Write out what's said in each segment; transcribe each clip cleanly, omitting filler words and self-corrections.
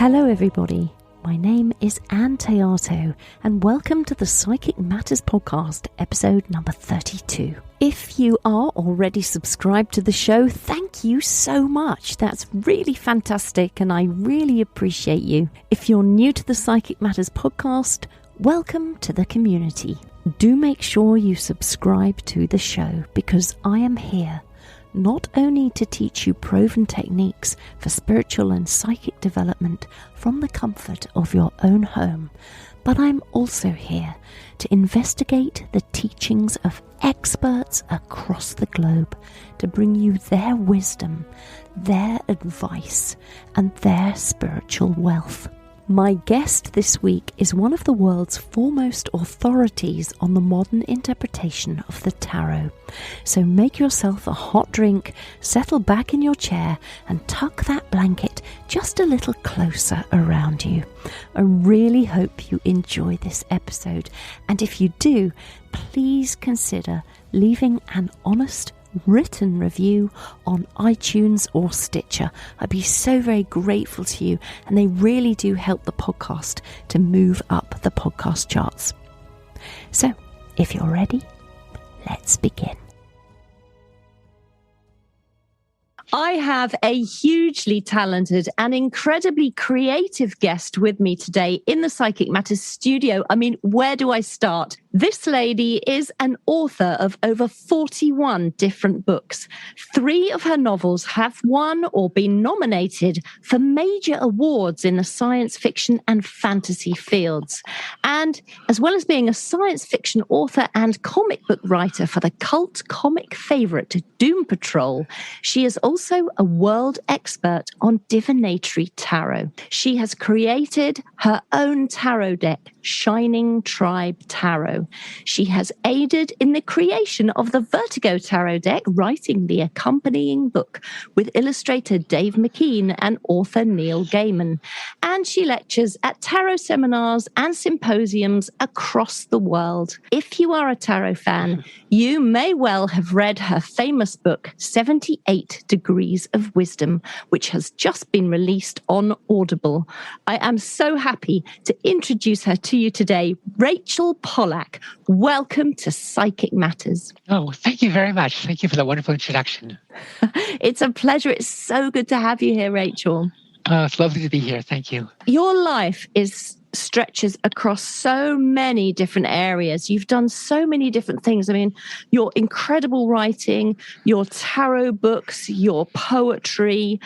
Hello everybody, my name is Ann Théato and welcome to the Psychic Matters podcast, episode number 32. If you are already subscribed to the show, thank you so much. That's really fantastic and I really appreciate you. If you're new to the Psychic Matters podcast, welcome to the community. Do make sure you subscribe to the show because I am here not only to teach you proven techniques for spiritual and psychic development from the comfort of your own home, but I'm also here to investigate the teachings of experts across the globe to bring you their wisdom, their advice, and their spiritual wealth. My guest this week is one of the world's foremost authorities on the modern interpretation of the tarot. So make yourself a hot drink, settle back in your chair and tuck that blanket just a little closer around you. I really hope you enjoy this episode, and if you do, please consider leaving an honest written review on iTunes or Stitcher. I'd be so very grateful to you, and they really do help the podcast to move up the podcast charts. So, if you're ready, let's begin. I have a hugely talented and incredibly creative guest with me today in the Psychic Matters studio. I mean, where do I start? This lady is an author of over 41 different books. 3 of her novels have won or been nominated for major awards in the science fiction and fantasy fields. And as well as being a science fiction author and comic book writer for the cult comic favorite Doom Patrol, she is also a world expert on divinatory tarot. She has created her own tarot deck, Shining Tribe Tarot. She has aided in the creation of the Vertigo Tarot deck, writing the accompanying book with illustrator Dave McKean and author Neil Gaiman. And she lectures at tarot seminars and symposiums across the world. If you are a tarot fan, you may well have read her famous book, 78 Degrees of Wisdom, which has just been released on Audible. I am so happy to introduce her to you today, Rachel Pollack. Welcome to Psychic Matters. Oh, thank you very much. Thank you for the wonderful introduction. It's a pleasure. It's so good to have you here, Rachel. It's lovely to be here. Thank you. Your life stretches across so many different areas. You've done so many different things. I mean, your incredible writing, your tarot books, your poetry,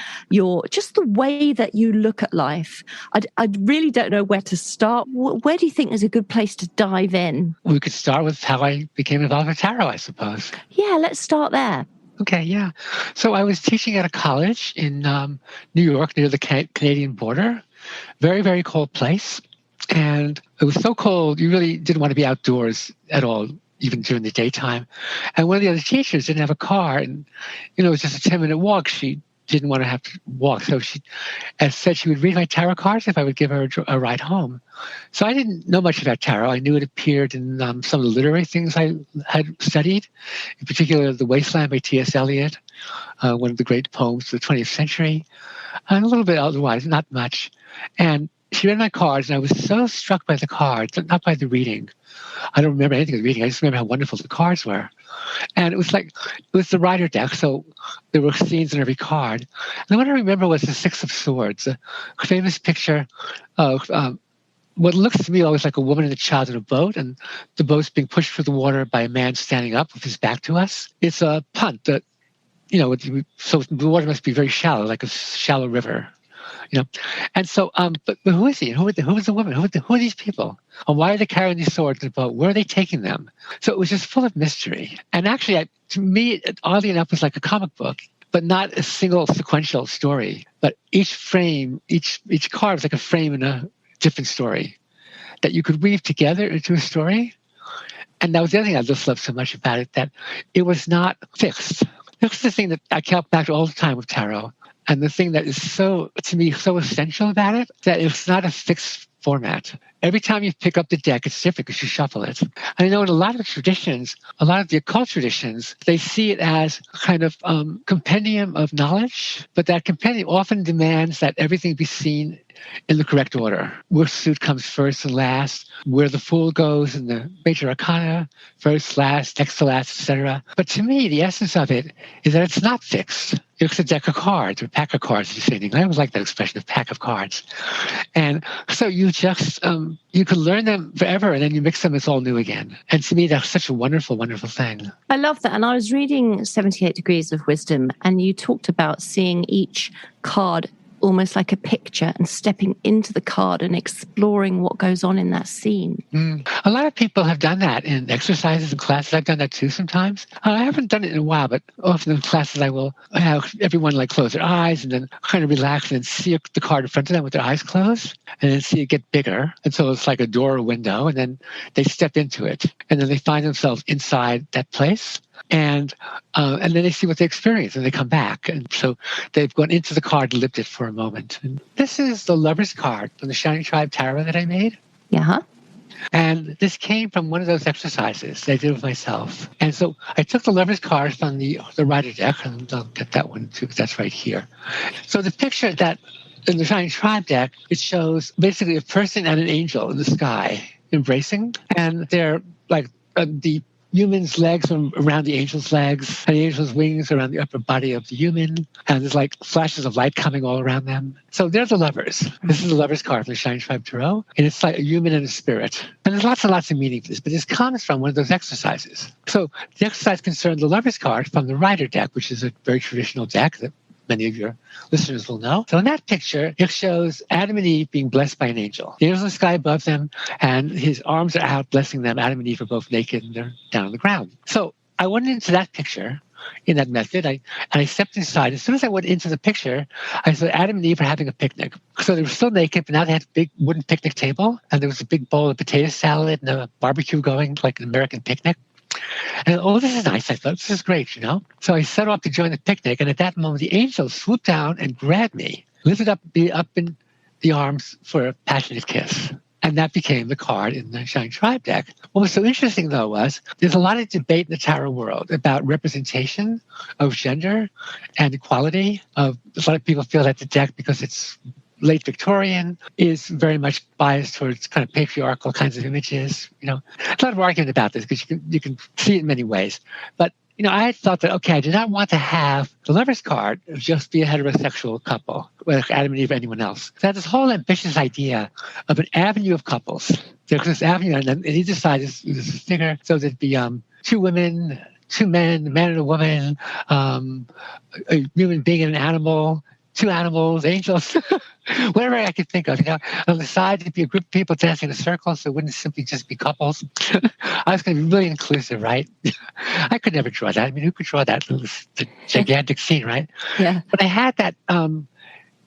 just the way that you look at life. I really don't know where to start. Where do you think is a good place to dive in? We could start with how I became involved with tarot, I suppose. Yeah, let's start there. Okay, yeah. So I was teaching at a college in New York near the Canadian border. Very, very cold place. And it was so cold, you really didn't want to be outdoors at all, even during the daytime. And one of the other teachers didn't have a car. And, it was just a 10-minute walk. She didn't want to have to walk. So she said she would read my tarot cards if I would give her a ride home. So I didn't know much about tarot. I knew it appeared in some of the literary things I had studied, in particular The Wasteland by T.S. Eliot, one of the great poems of the 20th century, and a little bit otherwise, not much. And she read my cards, and I was so struck by the cards, not by the reading. I don't remember anything of the reading. I just remember how wonderful the cards were. And it was the rider deck, so there were scenes in every card. And the one I remember was the Six of Swords, a famous picture of what looks to me always like a woman and a child in a boat, and the boat's being pushed through the water by a man standing up with his back to us. It's a punt that, so the water must be very shallow, like a shallow river. And so, but who is he? Who is the woman? Who are these people? And why are they carrying these swords in the boat? Where are they taking them? So it was just full of mystery. And actually, to me, it, oddly enough, was like a comic book, but not a single sequential story. But each frame, each card was like a frame in a different story that you could weave together into a story. And that was the other thing I just loved so much about it, that it was not fixed. This is the thing that I kept back to all the time with tarot. And the thing that is so, to me, so essential about it, that it's not a fixed format. Every time you pick up the deck, it's different because you shuffle it. And I know in a lot of traditions, a lot of the occult traditions, they see it as kind of compendium of knowledge, but that compendium often demands that everything be seen in the correct order. Which suit comes first and last, where the fool goes in the major arcana, first, last, next to last, etc. But to me, the essence of it is that it's not fixed. It's a deck of cards, or pack of cards, as you say in English. I always like that expression, of pack of cards. And so you just, you can learn them forever, and then you mix them, it's all new again. And to me, that's such a wonderful, wonderful thing. I love that. And I was reading 78 Degrees of Wisdom, and you talked about seeing each card almost like a picture and stepping into the card and exploring what goes on in that scene. A lot of people have done that in exercises and classes. I've done that too sometimes. I haven't done it in a while, but often in classes I will have everyone like close their eyes and then kind of relax and see the card in front of them with their eyes closed, and then see it get bigger until it's like a door or window, and then they step into it, and then they find themselves inside that place. And then they see what they experience, and they come back. And so they've gone into the card and lived it for a moment. And this is the Lover's card from the Shining Tribe Tarot that I made. Yeah. And this came from one of those exercises that I did with myself. And so I took the Lover's card from the Rider deck, and I'll get that one too, because that's right here. So the picture that in the Shining Tribe deck, it shows basically a person and an angel in the sky embracing. And they're like the human's legs are around the angel's legs, and the angel's wings around the upper body of the human, and there's like flashes of light coming all around them. So they're the lovers. This is the Lover's card from the Shining Tribe Tarot, and it's like a human and a spirit. And there's lots and lots of meaning to this, but this comes from one of those exercises. So the exercise concerned the Lover's card from the Rider deck, which is a very traditional deck that many of your listeners will know. So in that picture, it shows Adam and Eve being blessed by an angel. The angel's in the sky above them, and his arms are out blessing them. Adam and Eve are both naked, and they're down on the ground. So I went into that picture in that method, and I stepped inside. As soon as I went into the picture, I saw Adam and Eve are having a picnic. So they were still naked, but now they had a big wooden picnic table, and there was a big bowl of potato salad and a barbecue going, like an American picnic. And this is nice. I thought, this is great, you know? So I set off to join the picnic, and at that moment, the angel swooped down and grabbed me, lifted up in the arms for a passionate kiss. And that became the card in the Shining Tribe deck. What was so interesting, though, was there's a lot of debate in the tarot world about representation of gender and equality. A lot of people feel that the deck, because it's late Victorian, is very much biased towards kind of patriarchal kinds of images. You know, a lot of argument about this because you can see it in many ways. But you know, I had thought that, okay, I did not want to have the Lover's card just be a heterosexual couple, whether Adam and Eve or anyone else. So I had this whole ambitious idea of an avenue of couples. There's this avenue, and then either side is this figure, so there'd be two women, two men, a man and a woman, a human being and an animal, two animals, angels, whatever I could think of. You know, on the side, it'd be a group of people dancing in a circle, so it wouldn't simply just be couples. I was going to be really inclusive, right? I could never draw that. I mean, who could draw that? The gigantic scene, right? Yeah. But I had that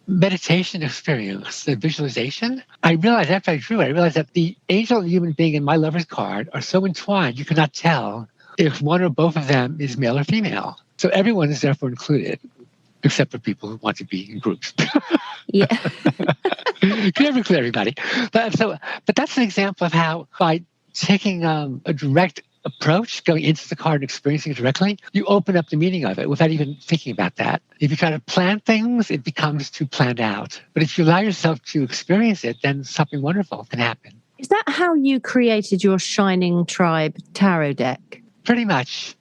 meditation experience, the visualization. I realized after I drew it, I realized that the angel and the human being in my Lover's card are so entwined, you cannot tell if one or both of them is male or female. So everyone is therefore included, except for people who want to be in groups. Yeah. Can never include everybody. But that's an example of how by taking a direct approach, going into the card and experiencing it directly, you open up the meaning of it without even thinking about that. If you try to plan things, it becomes too planned out. But if you allow yourself to experience it, then something wonderful can happen. Is that how you created your Shining Tribe tarot deck? Pretty much.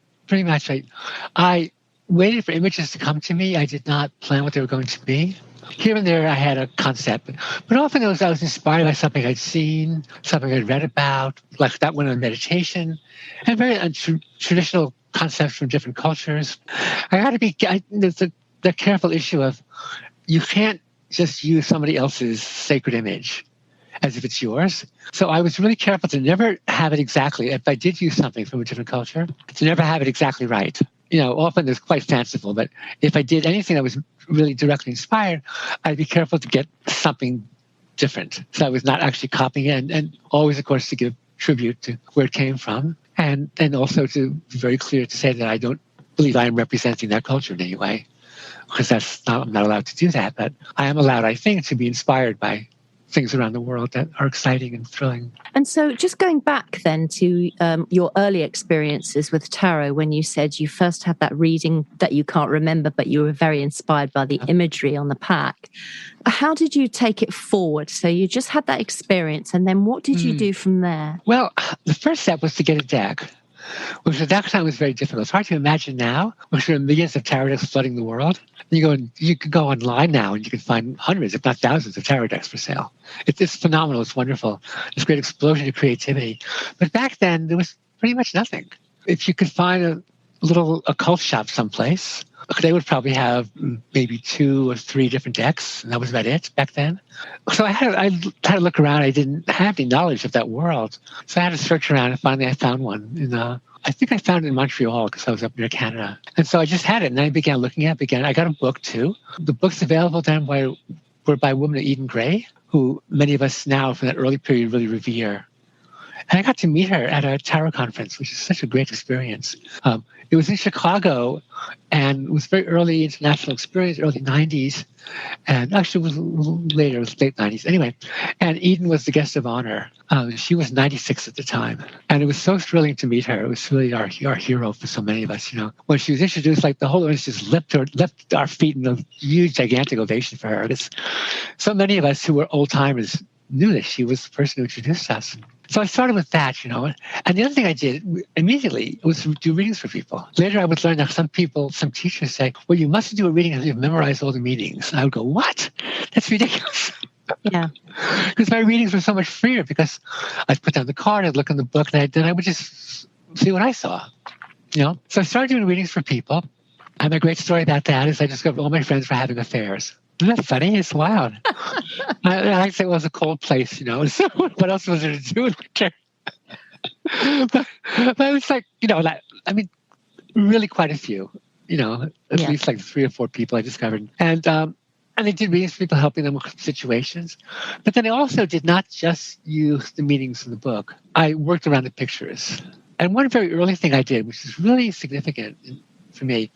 I waited for images to come to me. I did not plan what they were going to be. Here and there, I had a concept, but often I was inspired by something I'd seen, something I'd read about, like that one on meditation, and very traditional concepts from different cultures. There's the careful issue of you can't just use somebody else's sacred image as if it's yours. So I was really careful to never have it exactly, if I did use something from a different culture, to never have it exactly right. You know, often it's quite fanciful, but if I did anything that was really directly inspired, I'd be careful to get something different. So I was not actually copying it, and always, of course, to give tribute to where it came from, and also to be very clear to say that I don't believe I am representing that culture in any way, because I'm not allowed to do that. But I am allowed, I think, to be inspired by things around the world that are exciting and thrilling. And so just going back then to your early experiences with tarot, when you said you first had that reading that you can't remember, but you were very inspired by the imagery on the pack. How did you take it forward? So you just had that experience, and then what did you do from there? Well, the first step was to get a deck, which at that time was very difficult. It's hard to imagine now, which there are millions of tarot decks flooding the world. You could go online now and you can find hundreds, if not thousands, of tarot decks for sale. It's phenomenal. It's wonderful. It's a great explosion of creativity. But back then, there was pretty much nothing. If you could find a little occult shop someplace, they would probably have maybe 2 or 3 different decks, and that was about it back then. So I had to look around. I didn't have any knowledge of that world. So I had to search around, and finally I found one. I think I found it in Montreal because I was up near Canada. And so I just had it, and then I began looking at it. I got a book, too. The books available then were by a woman named Eden Gray, who many of us now from that early period really revere. And I got to meet her at a tarot conference, which is such a great experience. It was in Chicago, and it was very early international experience, early 90s. And actually, it was a little later, it was late 90s. Anyway, and Eden was the guest of honor. She was 96 at the time. And it was so thrilling to meet her. It was really our hero for so many of us, When she was introduced, the whole audience just left our feet in a huge, gigantic ovation for her. Because so many of us who were old-timers knew that she was the person who introduced us. So I started with that, And the other thing I did immediately was to do readings for people. Later, I would learn that some teachers say, well, you mustn't do a reading until you've memorized all the meanings. And I would go, what? That's ridiculous. Yeah. Because my readings were so much freer because I'd put down the card, I'd look in the book, and then I would just see what I saw. So I started doing readings for people. And my great story about that is I discovered all my friends were having affairs. Isn't that funny? It's wild. I say it was a cold place, So what else was there to do in winter? but it was really quite a few, at least 3 or 4 people I discovered. And they did readings for people, helping them with situations. But then I also did not just use the meanings in the book. I worked around the pictures. And one very early thing I did, which is really significant for me,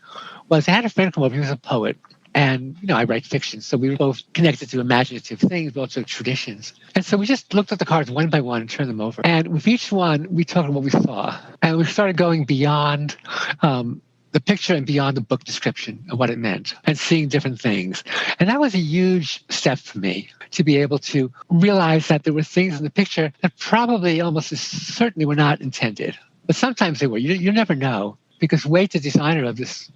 was I had a friend come over. He was a poet. And, I write fiction. So we were both connected to imaginative things, but also traditions. And so we just looked at the cards one by one and turned them over. And with each one, we talked about what we saw. And we started going beyond the picture and beyond the book description of what it meant and seeing different things. And that was a huge step for me to be able to realize that there were things in the picture that probably almost certainly were not intended. But sometimes they were. You never know, because Waite, the designer of this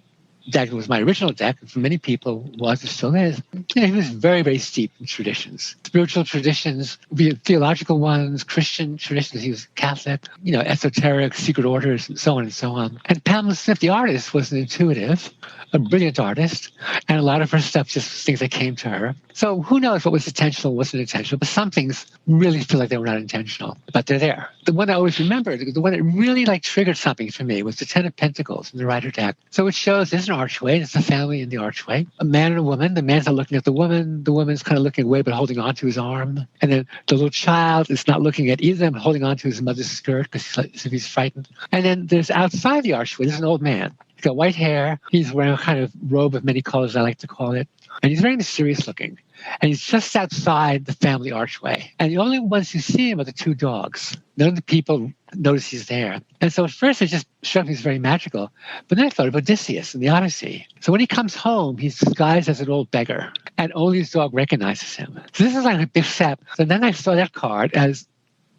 deck, was my original deck, and for many people was, it still is. He was very, very steeped in traditions, spiritual traditions, theological ones, Christian traditions. He was Catholic, esoteric, secret orders, and so on and so on. And Pamela Smith, the artist, was an intuitive, a brilliant artist, and a lot of her stuff just things that came to her. So who knows what was intentional, wasn't intentional, but some things really feel like they were not intentional, but they're there. The one I always remember, the one that really triggered something for me was the 10 of Pentacles in the Rider deck. So it shows there's an archway, there's a family in the archway, a man and a woman. The man's not looking at the woman's kind of looking away but holding on to his arm. And then the little child is not looking at either of them, holding on to his mother's skirt because he's frightened. And then there's outside the archway, there's an old man. He's got white hair. He's wearing a kind of robe of many colors, I like to call it. And he's very mysterious looking. And he's just outside the family archway. And the only ones who see him are the 2 dogs. None of the people notice he's there. And so at first it just struck me as very magical. But then I thought of Odysseus in the Odyssey. So when he comes home, he's disguised as an old beggar. And only his dog recognizes him. So this is a big step. So then I saw that card as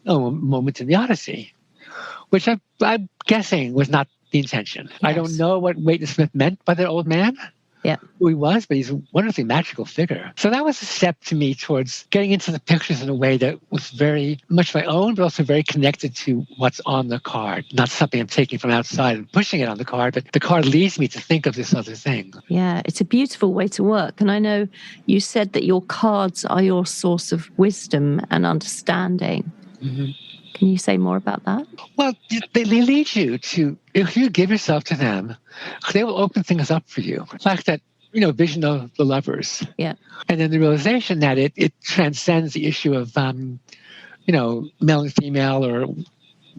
a moment in the Odyssey, which I'm guessing was not the intention. Yes. I don't know what Waite and Smith meant by that old man. Yeah, who he was, but he's a wonderfully magical figure. So that was a step to me towards getting into the pictures in a way that was very much my own, but also very connected to what's on the card. Not something I'm taking from outside and pushing it on the card, but the card leads me to think of this other thing. Yeah, it's a beautiful way to work. And I know you said that your cards are your source of wisdom and understanding. Mm-hmm. Can you say more about that? Well, they lead you to, if you give yourself to them, they will open things up for you. Like that, vision of the lovers. Yeah. And then the realization that it transcends the issue of, male and female or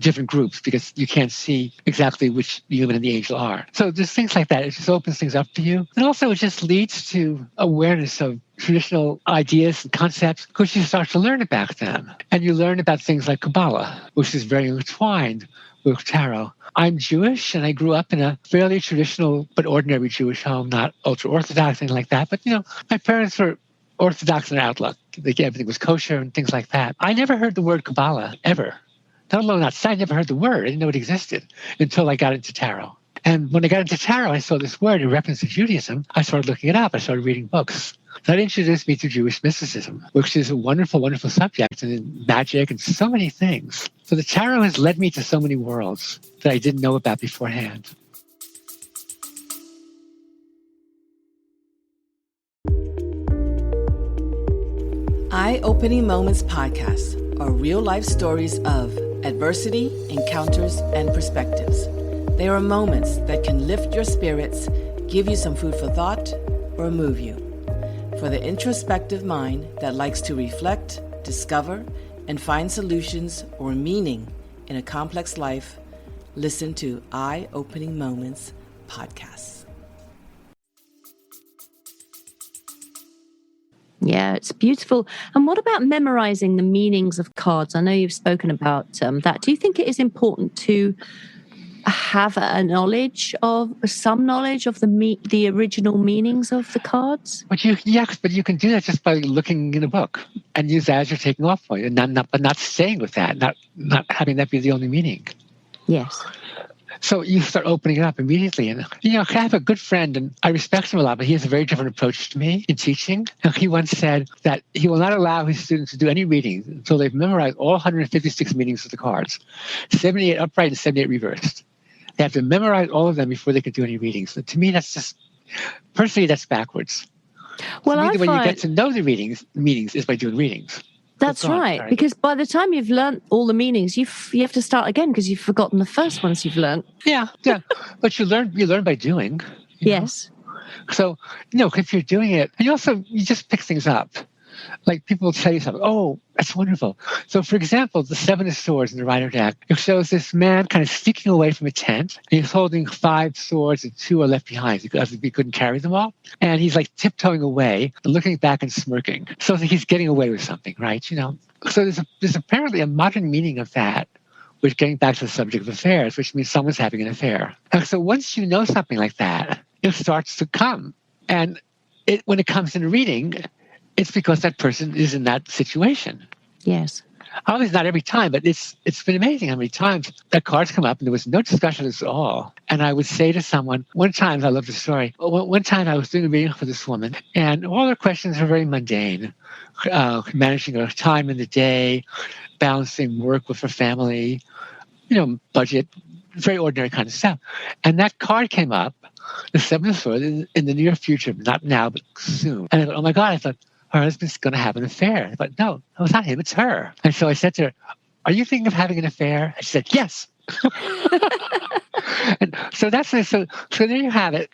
different groups because you can't see exactly which the human and the angel are. So there's things like that. It just opens things up to you. And also it just leads to awareness of traditional ideas and concepts because you start to learn about them. And you learn about things like Kabbalah, which is very entwined with tarot. I'm Jewish and I grew up in a fairly traditional but ordinary Jewish home, not ultra-Orthodox, anything like that. But, my parents were Orthodox in their outlook. Everything was kosher and things like that. I never heard the word Kabbalah, ever. Let alone outside, I never heard the word. I didn't know it existed until I got into tarot. And when I got into tarot, I saw this word in reference to Judaism. I started looking it up. I started reading books. That introduced me to Jewish mysticism, which is a wonderful, wonderful subject, and magic and so many things. So the tarot has led me to so many worlds that I didn't know about beforehand. Eye-Opening Moments podcasts are real-life stories of adversity, encounters, and perspectives. They are moments that can lift your spirits, give you some food for thought, or move you. For the introspective mind that likes to reflect, discover, and find solutions or meaning in a complex life, listen to Eye-Opening Moments podcasts. Yeah, it's beautiful. And what about memorizing the meanings of cards? I know you've spoken about that. Do you think it is important to have some knowledge of the original meanings of the cards? But you can do that just by looking in a book and use that as you're taking off point, and not staying with that, not having that be the only meaning. Yes. So you start opening it up immediately. And, I have a good friend, and I respect him a lot, but he has a very different approach to me in teaching. And he once said that he will not allow his students to do any readings until they've memorized all 156 meanings of the cards, 78 upright and 78 reversed. They have to memorize all of them before they can do any readings. So to me, personally, that's backwards. Well, the way you get to know the meanings is by doing readings. That's right, because by the time you've learned all the meanings, you have to start again because you've forgotten the first ones you've learned. Yeah. But you learn by doing. Yes. So, if you're doing it, and you just pick things up. Like people will tell you something, oh, that's wonderful. So, for example, the Seven of Swords in the Rider deck, it shows this man kind of sneaking away from a tent. And he's holding 5 swords and 2 are left behind because he couldn't carry them all. And he's like tiptoeing away and looking back and smirking. So he's getting away with something, right? So there's apparently a modern meaning of that, which getting back to the subject of affairs, which means someone's having an affair. And so once you know something like that, it starts to come. And when it comes in a reading, it's because that person is in that situation. Yes. Obviously not every time, but it's been amazing how many times that cards come up and there was no discussion at all. And I would say to someone, one time, I love the story, one time I was doing a reading for this woman and all her questions were very mundane, managing her time in the day, balancing work with her family, budget, very ordinary kind of stuff. And that card came up, the Seven of Swords, in the near future, not now, but soon. And I thought, oh my God, her husband's going to have an affair. But no, it's not him, it's her. And so I said to her, are you thinking of having an affair? And she said, yes. And so so there you have it.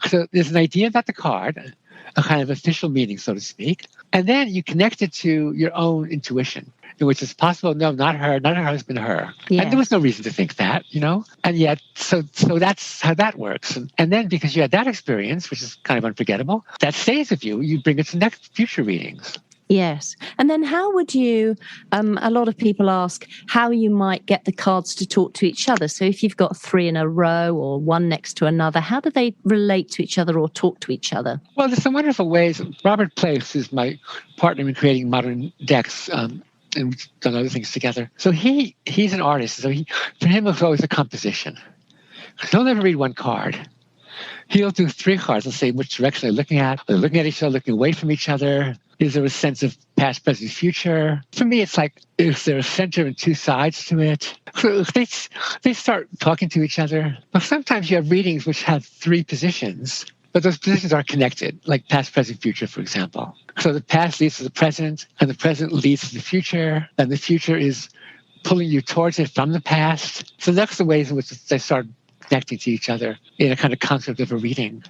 So there's an idea about the card, a kind of official meaning, so to speak. And then you connect it to your own intuition, which is possible. No, not her husband, her. Yes. And there was no reason to think that, And yet, so that's how that works. And then because you had that experience, which is kind of unforgettable, that stays with you. You bring it to future readings. Yes. And then how would you, a lot of people ask how you might get the cards to talk to each other. So if you've got 3 in a row or one next to another, how do they relate to each other or talk to each other? Well, there's some wonderful ways. Robert Place is my partner in creating modern decks, and we've done other things together. So he's an artist. So for him, it's always a composition. He'll never read one card. He'll do 3 cards and say which direction they're looking at. They're looking at each other, looking away from each other. Is there a sense of past, present, future? For me, it's like, is there a center and 2 sides to it? So they start talking to each other. But sometimes you have readings which have 3 positions, but those positions are connected, like past, present, future, for example. So the past leads to the present, and the present leads to the future, and the future is pulling you towards it from the past. So that's the ways in which they start connecting to each other in a kind of concept of a reading.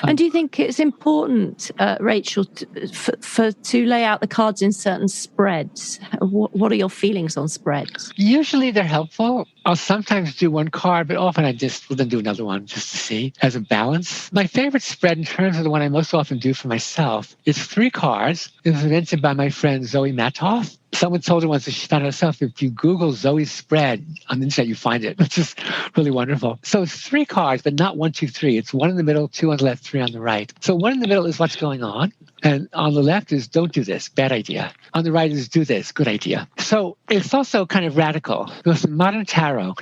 And do you think it's important, Rachel, to lay out the cards in certain spreads? What are your feelings on spreads? Usually they're helpful. I'll sometimes do one card, but often I just will then do another one just to see as a balance. My favorite spread in terms of the one I most often do for myself is 3 cards. It was invented by my friend Zoe Matoff. Someone told her once that she found herself, if you Google Zoe's spread on the internet, you find it, which is really wonderful. So it's 3 cards, but not 1, 2, 3. It's 1 in the middle, 2 on the left, 3 on the right. So 1 in the middle is what's going on. And on the left is don't do this, bad idea. On the right is do this, good idea. So it's also kind of radical. Because in modern tarot,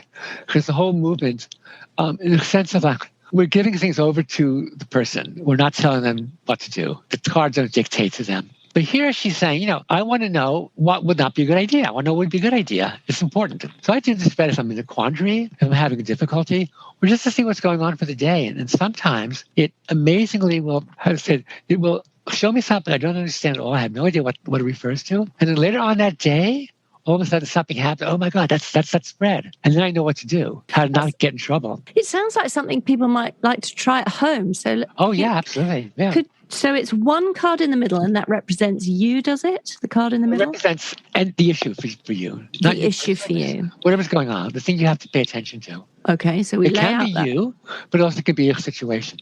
there's the whole movement in the sense of like, we're giving things over to the person. We're not telling them what to do. The cards don't dictate to them. But here she's saying, I want to know what would not be a good idea. I want to know what would be a good idea. It's important. So I do this spread if I'm in a quandary, if I'm having a difficulty, or just to see what's going on for the day. And sometimes it amazingly will, it will show me something I don't understand at all. I have no idea what it refers to. And then later on that day, all of a sudden something happens. Oh my God, that's that spread. And then I know what to do, how to not get in trouble. It sounds like something people might like to try at home. So, yeah, absolutely. Yeah. So it's 1 card in the middle, and that represents you, does it? The card in the middle? It represents the issue for you. The issue for you. Whatever's going on, the thing you have to pay attention to. Okay, so we lay out that. It can be you, but it also could be a situation.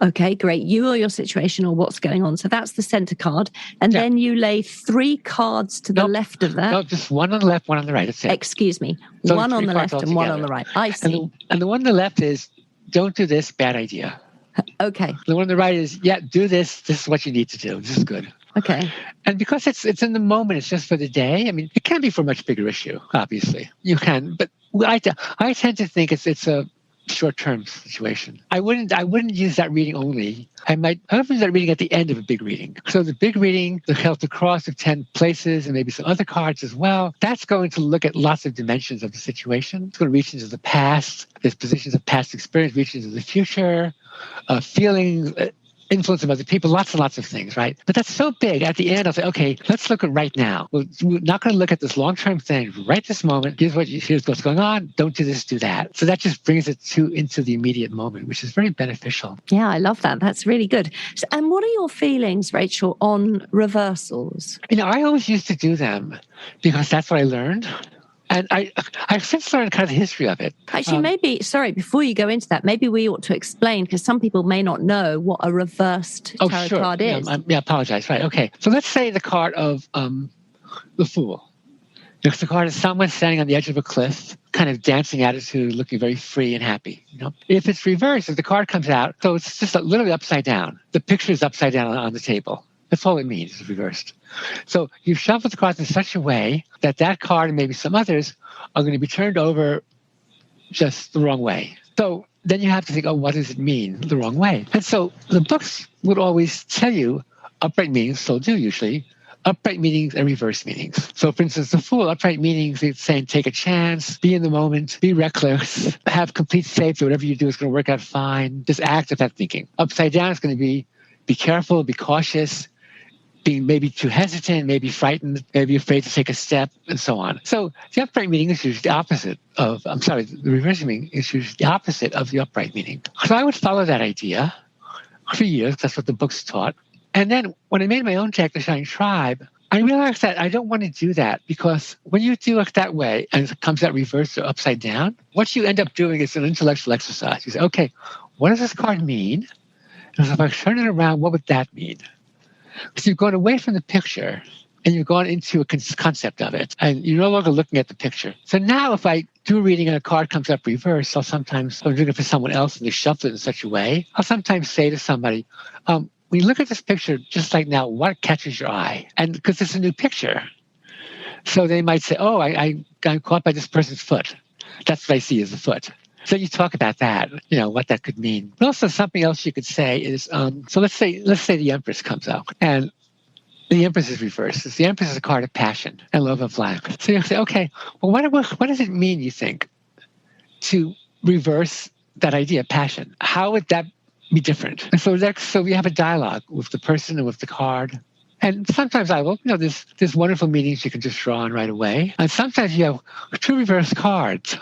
Okay, great. You or your situation or what's going on. So that's the center card. And then you lay 3 cards to the left of that. No, just 1 on the left, 1 on the right. That's it. Excuse me. So 1 on the left and 1 on the right. I see. And the one on the left is, don't do this, bad idea. Okay. The one on the right is, do this. This is what you need to do. This is good. Okay. And because it's in the moment, it's just for the day. I mean, it can be for a much bigger issue, obviously. You can. But I tend to think it's a short-term situation. I wouldn't use that reading only. I might use that reading at the end of a big reading. So the big reading, the Health Across of 10 places and maybe some other cards as well, that's going to look at lots of dimensions of the situation. It's going to reach into the past. There's positions of past experience, reach into the future, feelings, influence of other people, lots and lots of things, right? But that's so big. At the end, I'll say, okay, let's look at right now. We're not going to look at this long-term thing. Right this moment, here's what's going on. Don't do this, do that. So that just brings it into the immediate moment, which is very beneficial. Yeah, I love that. That's really good. And what are your feelings, Rachel, on reversals? I always used to do them because that's what I learned. And I've since learned kind of the history of it. Actually, before you go into that, maybe we ought to explain, because some people may not know what a reversed tarot card is. I apologize. Right. Okay. So let's say the card of the Fool. The card is someone standing on the edge of a cliff, kind of dancing attitude, looking very free and happy. If it's reversed, if the card comes out, so it's just literally upside down. The picture is upside down on the table. That's all it means, it's reversed. So you've shuffled the cards in such a way that card and maybe some others are going to be turned over just the wrong way. So then you have to think, what does it mean, the wrong way? And so the books would always tell you upright meanings, still do usually, upright meanings and reverse meanings. So for instance, the Fool, upright meanings, it's saying take a chance, be in the moment, be reckless, have complete faith that whatever you do is going to work out fine, just act without thinking. Upside down is going to be careful, be cautious, being maybe too hesitant, maybe frightened, maybe afraid to take a step, and so on. So the upright meaning is usually the opposite of, the reverse meaning is usually the opposite of the upright meaning. So I would follow that idea for years. That's what the books taught. And then when I made my own deck, the Shining Tribe, I realized that I don't want to do that, because when you do it that way and it comes out reversed or upside down, what you end up doing is an intellectual exercise. You say, okay, what does this card mean? And so if I turn it around, what would that mean? So you've gone away from the picture and you've gone into a concept of it, and you're no longer looking at the picture. So now if I do a reading and a card comes up reversed, if I'm doing it for someone else and they shuffle it in such a way, I'll sometimes say to somebody, when you look at this picture, just like now, what catches your eye? And because it's a new picture. So they might say, I got caught by this person's foot. That's what I see as the foot. So you talk about that, what that could mean. But also something else you could say is, so let's say the Empress comes up, and the Empress is reversed. The Empress is a card of passion and love of life. So you say, okay, well, what does it mean, you think, to reverse that idea of passion? How would that be different? And so we have a dialogue with the person and with the card. And sometimes I will, there's wonderful meanings you can just draw on right away. And sometimes you have 2 reversed cards.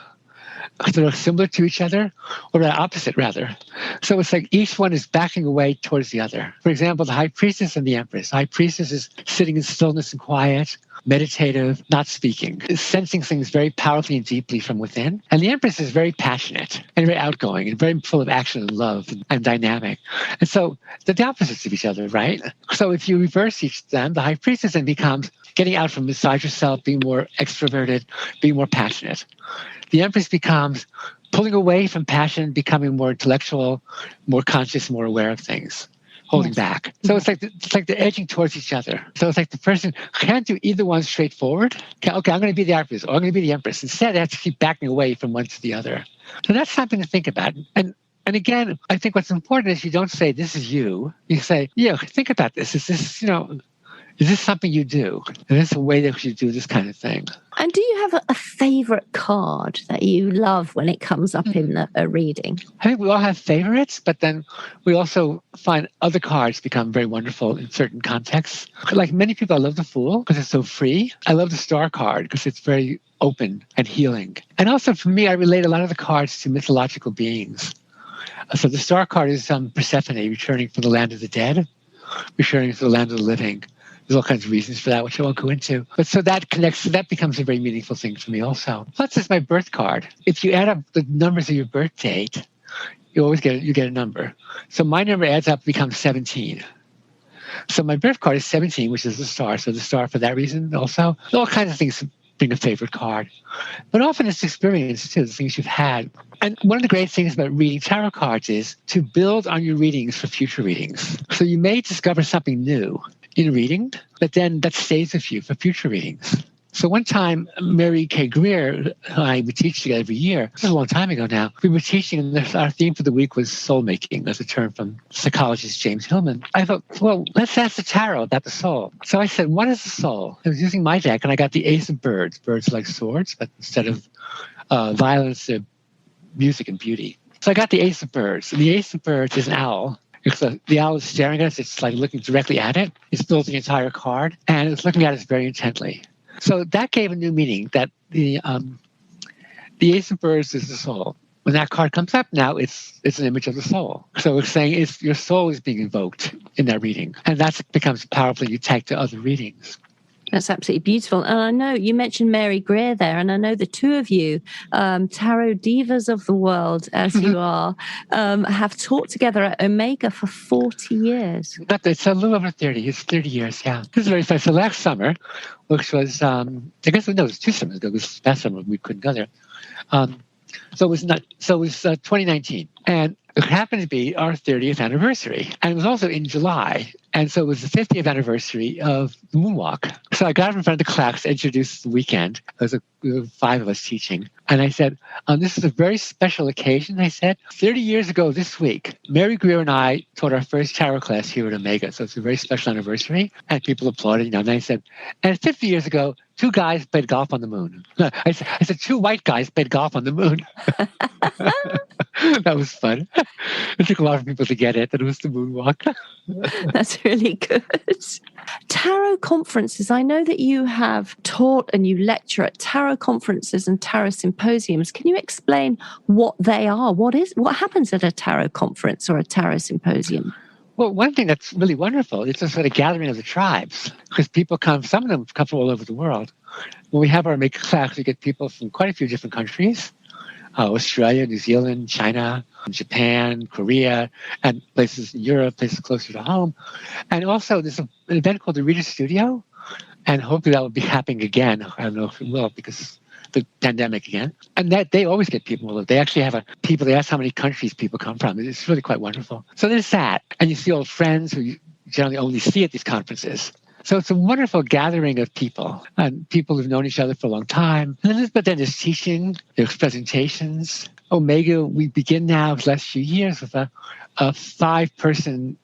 that are similar to each other, or the opposite, rather. So it's like each one is backing away towards the other. For example, the high priestess and the empress. The high priestess is sitting in stillness and quiet, meditative, not speaking, is sensing things very powerfully and deeply from within. And the empress is very passionate and very outgoing and very full of action and love and dynamic. And so they're the opposites of each other, right? So if you reverse each of them, the high priestess then becomes getting out from inside yourself, being more extroverted, being more passionate. The empress becomes pulling away from passion, becoming more intellectual, more conscious, more aware of things, holding back. So it's like they're edging towards each other. So it's like the person can't do either one straightforward. Okay, I'm going to be the empress, or I'm going to be the empress. Instead, they have to keep backing away from one to the other. So that's something to think about. And again, I think what's important is you don't say, this is you. You say, yeah, think about this. Is this something you do? Is this a way that you do this kind of thing? And do you have a favorite card that you love when it comes up in a reading? I think we all have favorites, but then we also find other cards become very wonderful in certain contexts. Like many people, I love the Fool because it's so free. I love the Star card because it's very open and healing. And also for me, I relate a lot of the cards to mythological beings. So the Star card is Persephone returning from the land of the dead, returning to the land of the living. There's all kinds of reasons for that, which I won't go into. But so that becomes a very meaningful thing for me also. Plus, it's my birth card. If you add up the numbers of your birth date, you get a number. So my number adds up, becomes 17. So my birth card is 17, which is the star. So the star for that reason also. All kinds of things bring a favorite card. But often it's experience too, the things you've had. And one of the great things about reading tarot cards is to build on your readings for future readings. So you may discover something new in reading, but then that stays with you for future readings. So one time, Mary K. Greer and I would teach together every year. This was a long time ago now. We were teaching, and our theme for the week was soul making. That's a term from psychologist James Hillman. I thought, well, let's ask the tarot about the soul. So I said, what is the soul? I was using my deck, and I got the Ace of Birds. Birds are like swords, but instead of violence, they're music and beauty. So I got the Ace of Birds. And the Ace of Birds is an owl. The owl is staring at us. It's like looking directly at it. It's built the entire card, and it's looking at us very intently. So that gave a new meaning that the Ace of Birds is the soul. When that card comes up now, it's an image of the soul. So it's saying your soul is being invoked in that reading. And that becomes powerful you take to other readings. That's absolutely beautiful. And I know you mentioned Mary Greer there, and I know the two of you, tarot divas of the world, as you are, have taught together at Omega for 40 years. It's a little over 30. It's 30 years, yeah. This is very fun. So last summer, which was, it was 2 summers ago. It was last summer we couldn't go there. So it was 2019. And it happened to be our 30th anniversary. And it was also in July. And so it was the 50th anniversary of the moonwalk. So I got up in front of the class to introduce the weekend. There were 5 of us teaching. And I said, this is a very special occasion. I said, 30 years ago this week, Mary Greer and I taught our first tarot class here at Omega. So it's a very special anniversary. And people applauded. And I said, and 50 years ago, 2 guys played golf on the moon. I said 2 white guys played golf on the moon. That was fun. It took a lot of people to get it, that it was the moonwalk. That's really good. Tarot conferences. I know that you have taught and you lecture at tarot conferences and tarot symposiums. Can you explain what they are? What happens at a tarot conference or a tarot symposium? Well, one thing that's really wonderful is a sort of gathering of the tribes, because some of them come from all over the world. When we have our Omega class, we get people from quite a few different countries. Australia, New Zealand, China, Japan, Korea, and places in Europe, places closer to home. And also there's an event called the Reader Studio, and hopefully that will be happening again. I don't know if it will because the pandemic again. And that they always get people. They actually have they ask how many countries people come from. It's really quite wonderful. So there's that. And you see old friends who you generally only see at these conferences. So it's a wonderful gathering of people, and people who've known each other for a long time. But then there's teaching, there's presentations. Omega, we begin now the last few years with a 5-person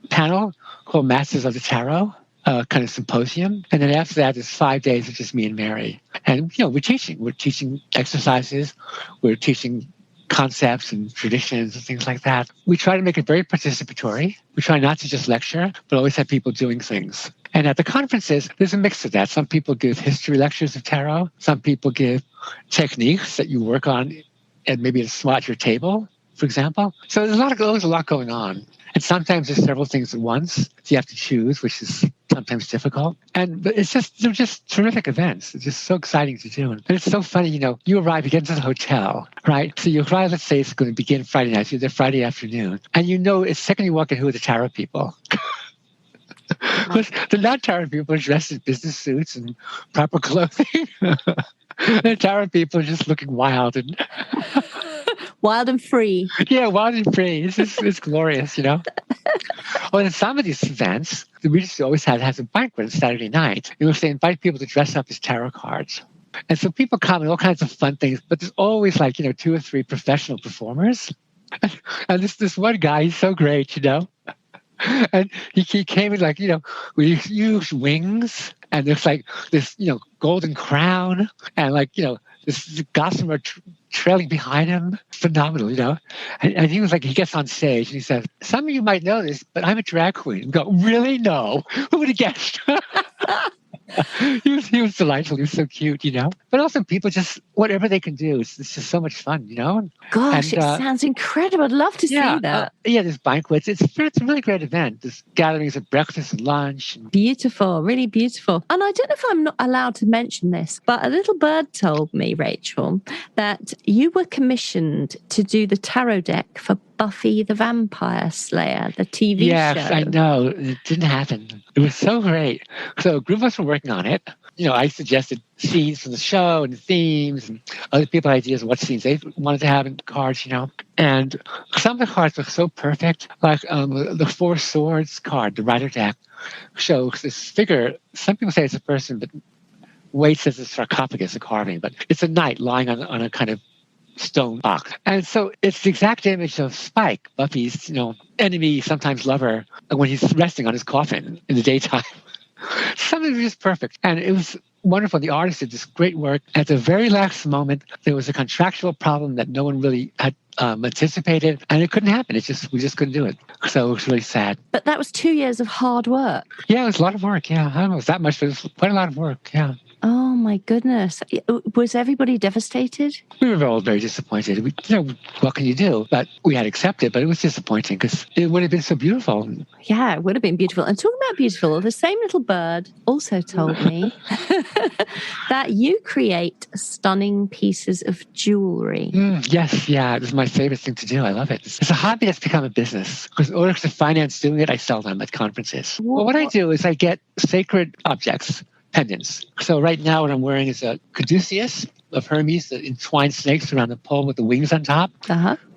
panel called Masters of the Tarot, kind of symposium. And then after that, there's 5 days of just me and Mary. And, we're teaching exercises, we're teaching concepts and traditions and things like that. We try to make it very participatory. We try not to just lecture, but always have people doing things. And at the conferences, there's a mix of that. Some people give history lectures of tarot. Some people give techniques that you work on and maybe it's swat your table, for example. So there's a lot going on. And sometimes there's several things at once. So you have to choose, which is sometimes difficult. But they're just terrific events. It's just so exciting to do. And it's so funny, you arrive, you get into the hotel, right? So you arrive, let's say it's going to begin Friday night. So you're there Friday afternoon. And it's the second you walk in, who are the tarot people? The non-tarot people are dressed in business suits and proper clothing. The tarot people are just looking wild and wild and free. Yeah, wild and free. It's glorious, Well, in some of these events, the Regency always has a banquet on Saturday night in which they invite people to dress up as tarot cards. And so people come and all kinds of fun things, but there's always 2 or 3 professional performers. And this one guy, he's so great, And he came in with huge wings, and there's this golden crown, and this gossamer trailing behind him. Phenomenal, And he was he gets on stage and he says, "Some of you might know this, but I'm a drag queen." And go, "Really? No. Who would have guessed?" He was delightful. He was so cute, But also people just, whatever they can do, it's just so much fun, Gosh, it sounds incredible. I'd love to see that. There's banquets. It's a really great event. There's gatherings at breakfast and lunch. Beautiful, really beautiful. And I don't know if I'm not allowed to mention this, but a little bird told me, Rachel, that you were commissioned to do the tarot deck for Buffy the Vampire Slayer, the TV show. Yes, I know. It didn't happen. It was so great. So a group of us were working on it. I suggested scenes from the show and themes, and other people had ideas of what scenes they wanted to have in cards, And some of the cards were so perfect, the 4 Swords card, the Rider deck, shows this figure. Some people say it's a person, but Wade says it's a sarcophagus, a carving, but it's a knight lying on a kind of stone box. And so it's the exact image of Spike, Buffy's, enemy, sometimes lover, when he's resting on his coffin in the daytime. Something was just perfect. And it was wonderful. The artist did this great work. At the very last moment, there was a contractual problem that no one really had anticipated, and it couldn't happen. We just couldn't do it. So it was really sad. But that was 2 years of hard work. Yeah, it was a lot of work. Yeah, I don't know if it was that much, but it was quite a lot of work. Yeah. Oh my goodness. Was everybody devastated? We were all very disappointed. What can you do? But we had accepted, but it was disappointing because it would have been so beautiful. Yeah, it would have been beautiful. And talking about beautiful, the same little bird also told me that you create stunning pieces of jewelry. Yes, yeah. It was my favorite thing to do. I love it. It's a hobby that's become a business. Because in order to finance doing it, I sell them at conferences. Well, what I do is I get sacred objects, pendants. So right now what I'm wearing is a caduceus of Hermes, the entwined snakes around the pole with the wings on top,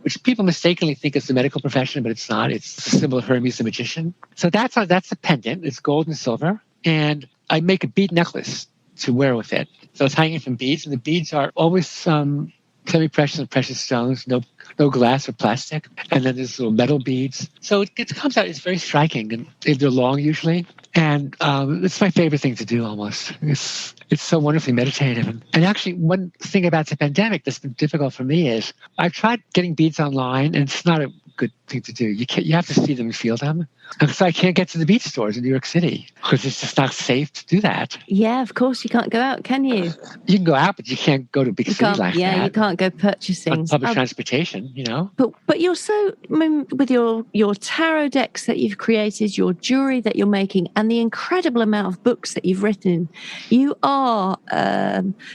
which people mistakenly think is the medical profession, but it's not. It's the symbol of Hermes, the magician. So that's a pendant. It's gold and silver. And I make a bead necklace to wear with it. So it's hanging from beads, and the beads are always semi-precious and precious stones, no glass or plastic. And then there's little metal beads. So it comes out, it's very striking, and they're long usually. And it's my favorite thing to do almost. It's so wonderfully meditative. And actually, one thing about the pandemic that's been difficult for me is I've tried getting beads online, and it's not a good thing to do. You have to see them and feel them. And so I can't get to the bead stores in New York City because it's just not safe to do that. Yeah, of course. You can't go out, can you? You can go out, but you can't go to a big city like that. Yeah, you can't go purchasing. On public transportation, But you're so, with your tarot decks that you've created, your jewelry that you're making, and the incredible amount of books that you've written, you are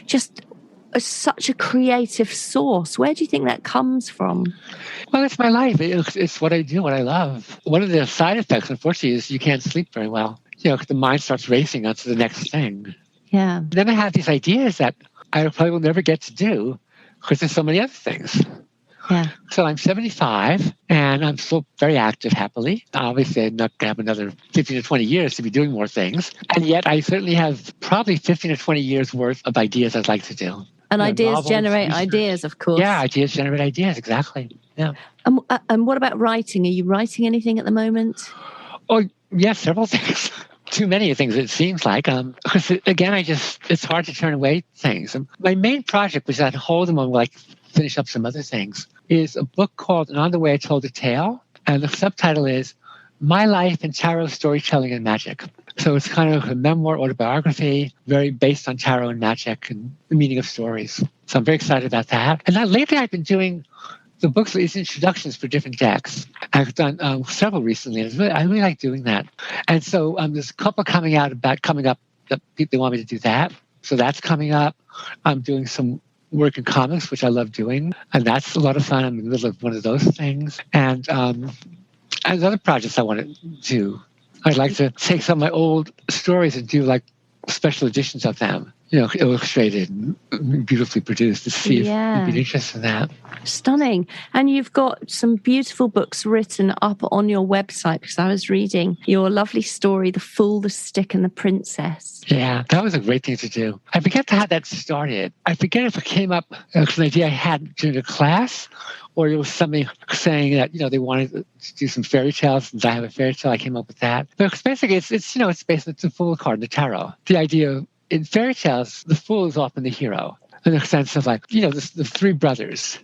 just such a creative source. Where do you think that comes from? Well, it's my life. It's what I do, what I love. One of the side effects, unfortunately, is you can't sleep very well. The mind starts racing on to the next thing. Yeah. Then I have these ideas that I probably will never get to do because there's so many other things. Yeah. So I'm 75 and I'm still very active, happily. Obviously, I'm not going to have another 15 or 20 years to be doing more things. And yet I certainly have probably 15 or 20 years worth of ideas I'd like to do. And ideas generate ideas, of course. Yeah, ideas generate ideas, exactly. Yeah. And what about writing? Are you writing anything at the moment? Oh, yes, several things. Too many things, it seems like. Because again, it's hard to turn away things. My main project, which I'd hold them on, finish up some other things, is a book called And on the Way I Told a Tale. And the subtitle is My Life in Tarot Storytelling and Magic. So it's kind of a memoir autobiography, very based on tarot and magic and the meaning of stories. So I'm very excited about that. And then lately I've been doing the books, these introductions for different decks. I've done several recently. I really like doing that. And so there's a couple coming up that people want me to do that. So that's coming up. I'm doing some work in comics, which I love doing. And that's a lot of fun. I'm in the middle of one of those things. And there's other projects I want to do. I'd like to take some of my old stories and do like special editions of them, illustrated and beautifully produced, to see if you'd be interested in that. Stunning. And you've got some beautiful books written up on your website, because I was reading your lovely story, The Fool, the Stick, and the Princess. Yeah, that was a great thing to do. I forget how that started. I forget if it came up as an idea I had during a class, or it was somebody saying that, they wanted to do some fairy tales. Since I have a fairy tale, I came up with that. But basically, it's based on the Fool card in the tarot. The idea of, in fairy tales, the fool is often the hero, in the sense of like, the three brothers.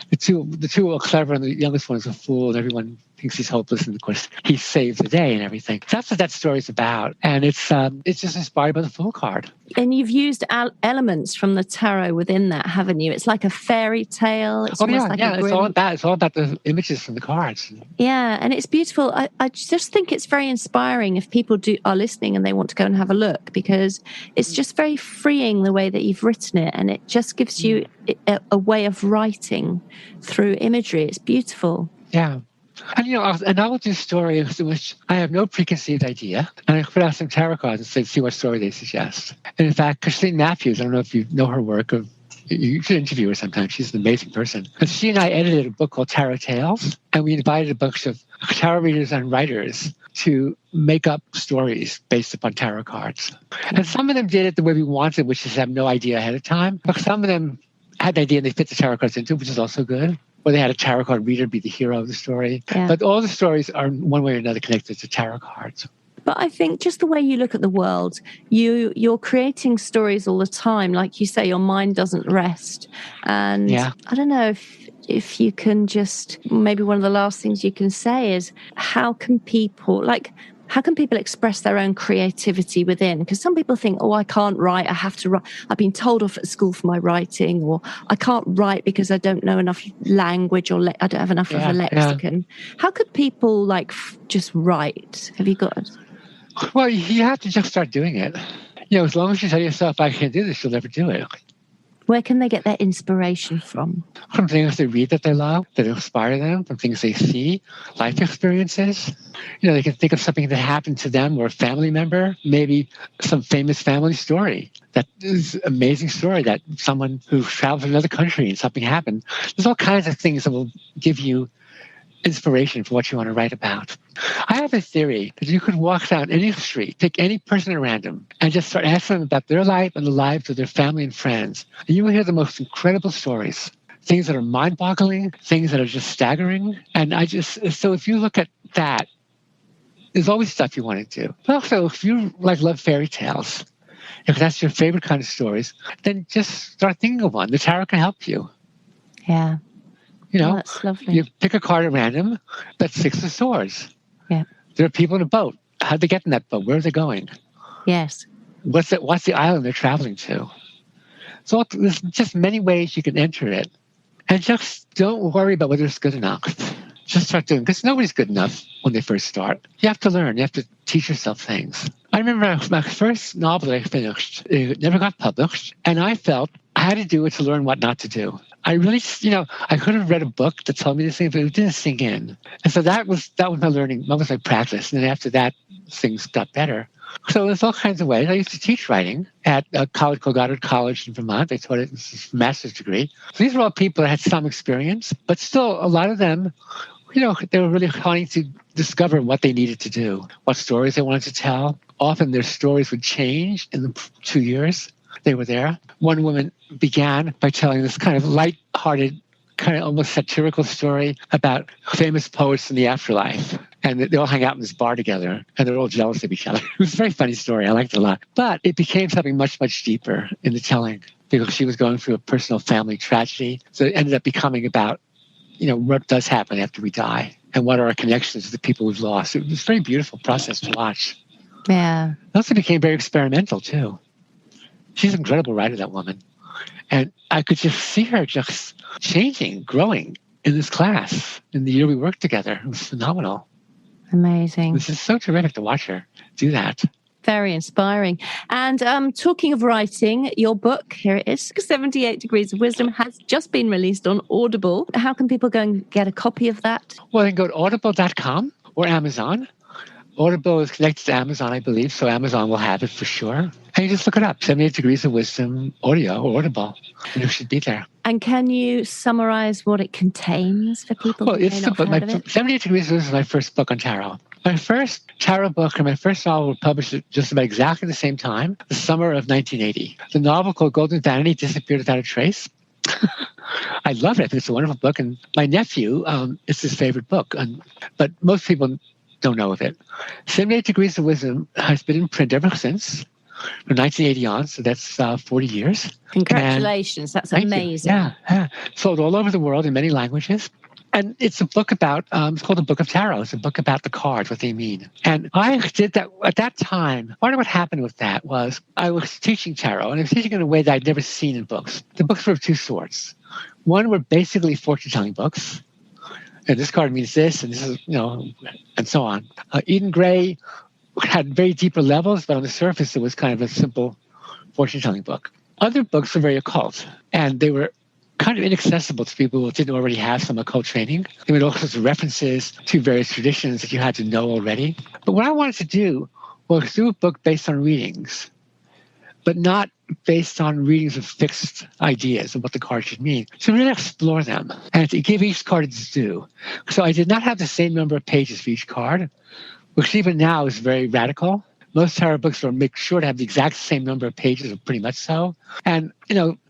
The two are clever, and the youngest one is a fool, and everyone thinks he's hopeless, and of course he saves the day and everything. That's what that story's about, and it's just inspired by the Fool card. And you've used elements from the tarot within that, haven't you? It's like a fairy tale. It's it's all about the images from the cards. Yeah, and it's beautiful. I just think it's very inspiring if people are listening and they want to go and have a look, because it's just very freeing the way that you've written it, and it just gives you a way of writing through imagery. It's beautiful. Yeah. And I will do stories in which I have no preconceived idea, and I put out some tarot cards and see what story they suggest. And in fact, Christine Matthews, I don't know if you know her work, or you should interview her sometime. She's an amazing person. And she and I edited a book called Tarot Tales, and we invited a bunch of tarot readers and writers to make up stories based upon tarot cards. And some of them did it the way we wanted, which is have no idea ahead of time. But some of them had the idea and they fit the tarot cards into it, which is also good. Or they had a tarot card reader be the hero of the story. Yeah. But all the stories are one way or another connected to tarot cards. But I think just the way you look at the world, you're creating stories all the time. Like you say, your mind doesn't rest. And I don't know if you can just, maybe one of the last things you can say is, how can people express their own creativity within? Because some people think, I can't write, I have to write. I've been told off at school for my writing, or I can't write because I don't know enough language, or I don't have enough of a lexicon. Yeah. How could people just write? Have you got... Well, you have to just start doing it. As long as you tell yourself, I can't do this, you'll never do it. Where can they get their inspiration from? From things they read that they love, that inspire them, from things they see, life experiences. They can think of something that happened to them or a family member, maybe some famous family story. That is an amazing story, that someone who traveled to another country and something happened. There's all kinds of things that will give you inspiration for what you want to write about. I have a theory that you could walk down any street, pick any person at random, and just start asking them about their life and the lives of their family and friends. And you will hear the most incredible stories, things that are mind-boggling, things that are just staggering. And so if you look at that, there's always stuff you want to do. But also, if you love fairy tales, if that's your favorite kind of stories, then just start thinking of one. The tarot can help you. Yeah. That's lovely. You pick a card at random, that's 6 of swords. Yeah. There are people in a boat. How'd they get in that boat? Where are they going? Yes. What's the island they're traveling to? So there's just many ways you can enter it. And just don't worry about whether it's good enough. Just start doing it, because nobody's good enough when they first start. You have to learn. You have to teach yourself things. I remember my first novel that I finished, it never got published, and I felt I had to do it to learn what not to do. I really, I could have read a book that told me this thing, but it didn't sink in. And so that was my learning, that was my practice. And then after that, things got better. So there's all kinds of ways. I used to teach writing at a college called Goddard College in Vermont. I taught it as a master's degree. So these were all people that had some experience, but still a lot of them, they were really trying to discover what they needed to do, what stories they wanted to tell. Often their stories would change in the 2 years they were there. One woman began by telling this kind of light-hearted, kind of almost satirical story about famous poets in the afterlife. And they all hang out in this bar together, and they're all jealous of each other. It was a very funny story. I liked it a lot. But it became something much, much deeper in the telling, because she was going through a personal family tragedy. So it ended up becoming about, what does happen after we die, and what are our connections to the people we've lost. It was a very beautiful process to watch. Yeah. It also became very experimental, too. She's an incredible writer, that woman. And I could just see her just changing, growing in this class in the year we worked together. It was phenomenal. Amazing. This is so terrific to watch her do that. Very inspiring. And talking of writing, your book, here it is, 78 Degrees of Wisdom, has just been released on Audible. How can people go and get a copy of that? Well, they can go to audible.com or Amazon. Audible is connected to Amazon, I believe, so Amazon will have it for sure. And you just look it up, 78 Degrees of Wisdom, audio or Audible, and it should be there. And can you summarize what it contains for people Well, who it's may not have heard of it? 78 Degrees of Wisdom is my first book on tarot. My first tarot book and my first novel were published at just about exactly the same time, the summer of 1980. The novel called Golden Vanity disappeared without a trace. I love it. I think it's a wonderful book. And my nephew, it's his favorite book. But most people don't know of it. 78 Degrees of Wisdom has been in print ever since, from 1980 on, so that's 40 years. Congratulations. That's amazing. Yeah. Sold all over the world in many languages. And it's a book about, it's called the Book of Tarot. It's a book about the cards, what they mean. And I did that at that time. Part of what happened with that was I was teaching tarot, and I was teaching in a way that I'd never seen in books. The books were of two sorts. One were basically fortune-telling books. And this card means this, and this is, and so on. Eden Gray had very deeper levels, but on the surface, it was kind of a simple fortune-telling book. Other books were very occult, and they were kind of inaccessible to people who didn't already have some occult training. They made all sorts of references to various traditions that you had to know already. But what I wanted to do was do a book based on readings, but not based on readings of fixed ideas of what the card should mean. So really explore them and to give each card its due. So I did not have the same number of pages for each card, which even now is very radical. Most tarot books will make sure to have the exact same number of pages, or pretty much so. And,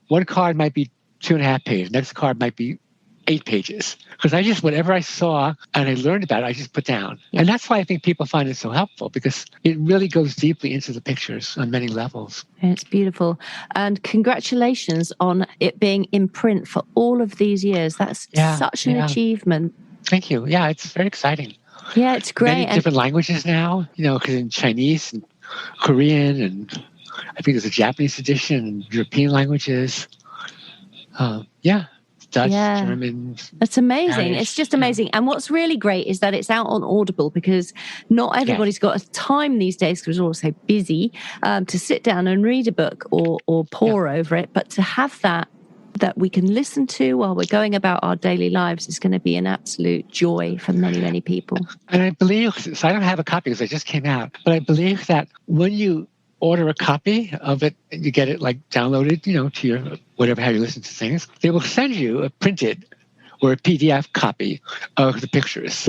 one card might be 2.5 pages. Next card might be 8 pages. Because whatever I saw and I learned about it, I just put down. Yeah. And that's why I think people find it so helpful, because it really goes deeply into the pictures on many levels. It's beautiful. And congratulations on it being in print for all of these years. That's such an achievement. Thank you. Yeah, it's very exciting. Yeah, it's great. Many different languages now, because in Chinese and Korean, and I think there's a Japanese edition, and European languages. Dutch, German. That's amazing. Irish. It's just amazing. And what's really great is that it's out on Audible, because not everybody's got time these days, because we're all so busy, to sit down and read a book or pore over it. But to have that we can listen to while we're going about our daily lives is going to be an absolute joy for many, many people. And I believe, so I don't have a copy because it just came out, but I believe that when you order a copy of it, you get it downloaded, to your whatever, how you listen to things. They will send you a printed or a PDF copy of the pictures,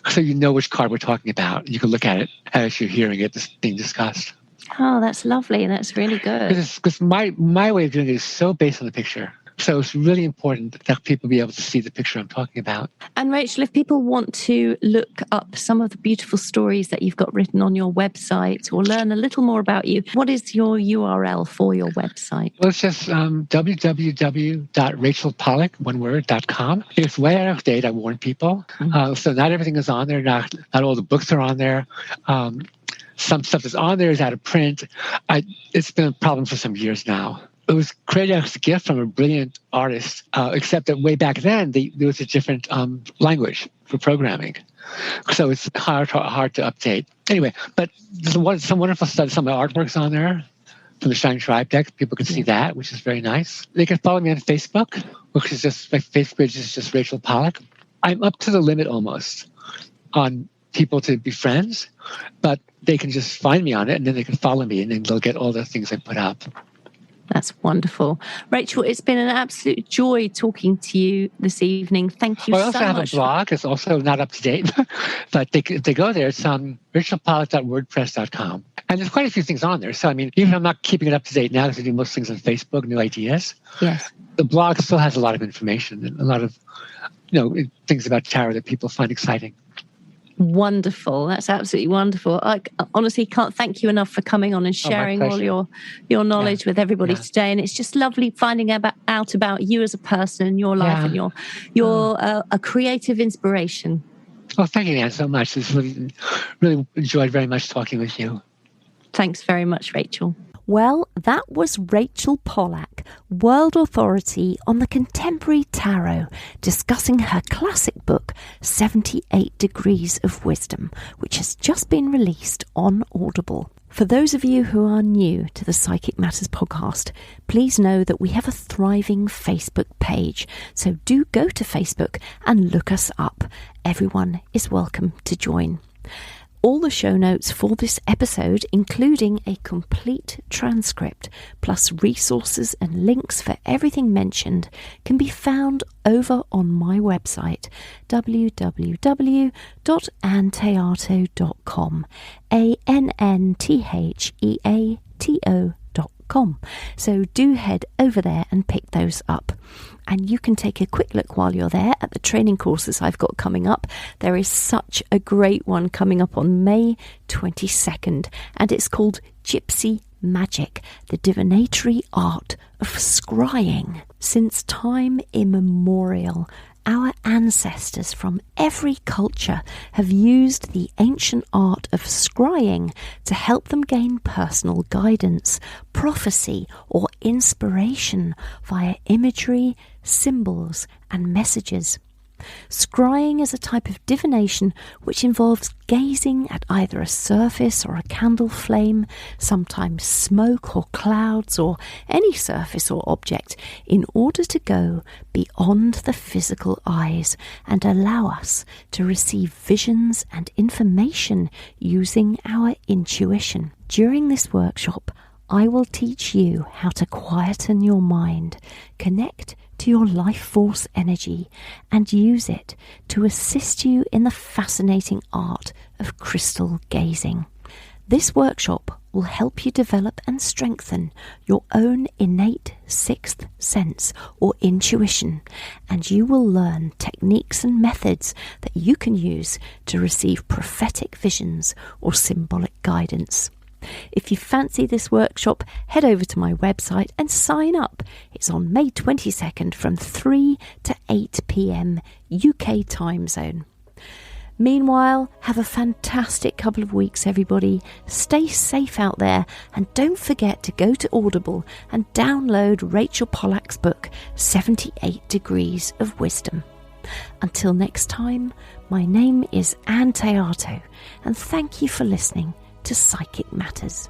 so you know which card we're talking about. You can look at it as you're hearing it being discussed. Oh, that's lovely. That's really good. Because my way of doing it is so based on the picture. So it's really important that people be able to see the picture I'm talking about. And Rachel, if people want to look up some of the beautiful stories that you've got written on your website or learn a little more about you, what is your URL for your website? Well, it's just www.rachelpollack.com. It's way out of date, I warn people. So not everything is on there. Not all the books are on there. Some stuff that's on there is out of print. It's been a problem for some years now. It was created as a gift from a brilliant artist, except that way back then, there was a different language for programming. So it's hard to update. Anyway, but there's some wonderful stuff. Some of my artwork's on there from the Shining Tribe deck. People can see that, which is very nice. They can follow me on Facebook, which is just, my Facebook page is just Rachel Pollack. I'm up to the limit almost on people to be friends, but they can just find me on it, and then they can follow me, and then they'll get all the things I put up. That's wonderful. Rachel, it's been an absolute joy talking to you this evening. Thank you so much. I also have a blog. It's also not up to date, but if they go there, it's rachelpollack.wordpress.com. And there's quite a few things on there. So, even if I'm not keeping it up to date now, because I do most things on Facebook, new ideas, the blog still has a lot of information and a lot of things about tarot that people find exciting. Wonderful. That's absolutely wonderful. I honestly can't thank you enough for coming on and sharing all your knowledge with everybody today. And it's just lovely finding out about you as a person and your life and you're a creative inspiration. Well, thank you, Ann, so much. It's really enjoyed very much talking with you. Thanks very much, Rachel. Well, that was Rachel Pollack, world authority on the contemporary tarot, discussing her classic book, 78 Degrees of Wisdom, which has just been released on Audible. For those of you who are new to the Psychic Matters podcast, please know that we have a thriving Facebook page, so do go to Facebook and look us up. Everyone is welcome to join. All the show notes for this episode, including a complete transcript, plus resources and links for everything mentioned, can be found over on my website, www.anntheato.com, ANNTHEATO.com. So do head over there and pick those up. And you can take a quick look while you're there at the training courses I've got coming up. There is such a great one coming up on May 22nd, and it's called Gypsy Magic, the divinatory art of scrying. Since time immemorial, our ancestors from every culture have used the ancient art of scrying to help them gain personal guidance, prophecy, or inspiration via imagery, symbols, and messages. Scrying is a type of divination which involves gazing at either a surface or a candle flame, sometimes smoke or clouds or any surface or object, in order to go beyond the physical eyes and allow us to receive visions and information using our intuition. During this workshop, I will teach you how to quieten your mind, connect to your life force energy, and use it to assist you in the fascinating art of crystal gazing. This workshop will help you develop and strengthen your own innate sixth sense or intuition, and you will learn techniques and methods that you can use to receive prophetic visions or symbolic guidance. If you fancy this workshop, head over to my website and sign up. It's on May 22nd from 3 to 8 p.m. UK time zone. Meanwhile, have a fantastic couple of weeks, everybody. Stay safe out there, and don't forget to go to Audible and download Rachel Pollack's book, 78 Degrees of Wisdom. Until next time, my name is Ann Théato, and thank you for listening to Psychic Matters.